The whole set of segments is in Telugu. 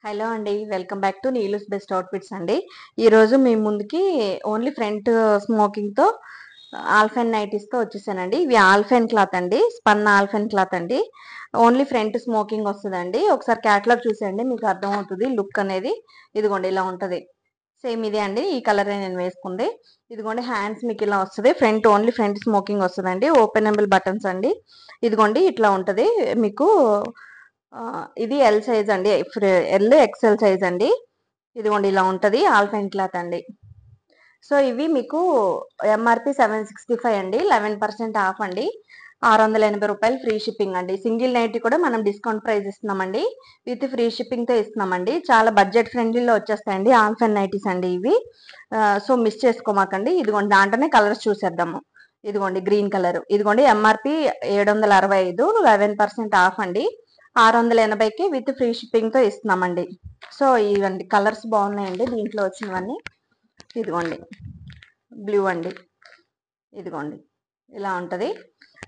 హలో అండి, welcome back to Neelu's best outfits అండి. ఈరోజు మీ ముందుకి ఓన్లీ ఫ్రంట్ స్మోకింగ్తో ఆల్ఫెన్ నైటీస్తో వచ్చేసానండి. ఇవి ఆల్ఫెన్ క్లాత్ అండి, స్పన్ ఆల్ఫెన్ క్లాత్ అండి. ఓన్లీ ఫ్రంట్ స్మోకింగ్ వస్తుందండి. ఒకసారి క్యాటలాగ్ చూసేయండి, మీకు అర్థమవుతుంది లుక్ అనేది. ఇదిగోండి ఇలా ఉంటుంది. సేమ్ ఇదే అండి, ఈ కలర్ నేను వేసుకుంది. ఇదిగోండి హ్యాండ్స్ మీకు ఇలా వస్తుంది. ఫ్రంట్ ఓన్లీ ఫ్రంట్ స్మోకింగ్ వస్తుందండి. ఓపెనబుల్ బటన్స్ అండి. ఇదిగోండి ఇట్లా ఉంటుంది మీకు. ఇది ఎల్ సైజ్ అండి, ఎల్ ఎక్సెల్ సైజ్ అండి. ఇదిగోండి ఇలా ఉంటుంది ఆల్ఫైన్ క్లాత్ అండి. సో ఇవి మీకు ఎంఆర్పి 765 అండి, 11% ఆఫ్ అండి. 680 రూపాయలు ఫ్రీ షిప్పింగ్ అండి. సింగిల్ నైటీ కూడా మనం డిస్కౌంట్ ప్రైస్ ఇస్తున్నామండి, విత్ ఫ్రీ షిప్పింగ్తో ఇస్తున్నామండి. చాలా బడ్జెట్ ఫ్రెండ్లీలో వచ్చేస్తాయండి ఆల్ఫైన్ నైటీస్ అండి ఇవి. సో మిస్ చేసుకోమాకండి. ఇదిగోండి దాంట్లోనే కలర్స్ చూసేద్దాము. ఇదిగోండి గ్రీన్ కలర్. ఇదిగోండి ఎంఆర్పి 765, 11% ఆఫ్ అండి. 680కి విత్ ఫ్రీ షిప్పింగ్తో ఇస్తున్నామండి. సో ఇవన్నీ కలర్స్ బాగున్నాయండి దీంట్లో వచ్చినవన్నీ. ఇదిగోండి బ్లూ అండి. ఇదిగోండి ఇలా ఉంటుంది.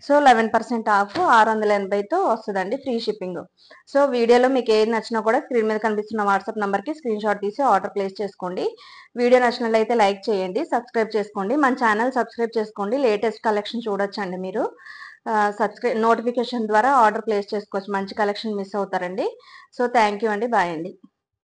సో 11% ఆఫ్, 680తో వస్తుందండి ఫ్రీ షిప్పింగ్. సో వీడియోలో మీకు ఏది నచ్చినా కూడా స్క్రీన్ మీద కనిపిస్తున్న వాట్సాప్ నెంబర్కి స్క్రీన్ షాట్ తీసి ఆర్డర్ ప్లేస్ చేసుకోండి. వీడియో నచ్చినట్లయితే లైక్ చేయండి, సబ్స్క్రైబ్ చేసుకోండి, మన ఛానల్ సబ్స్క్రైబ్ చేసుకోండి. లేటెస్ట్ కలెక్షన్ చూడొచ్చండి మీరు. నోటిఫికేషన్ ద్వారా ఆర్డర్ ప్లేస్ చేసుకోవచ్చు, మంచి కలెక్షన్ మిస్ అవుతారండి. సో థ్యాంక్ యూ అండి, బాయ్ అండి.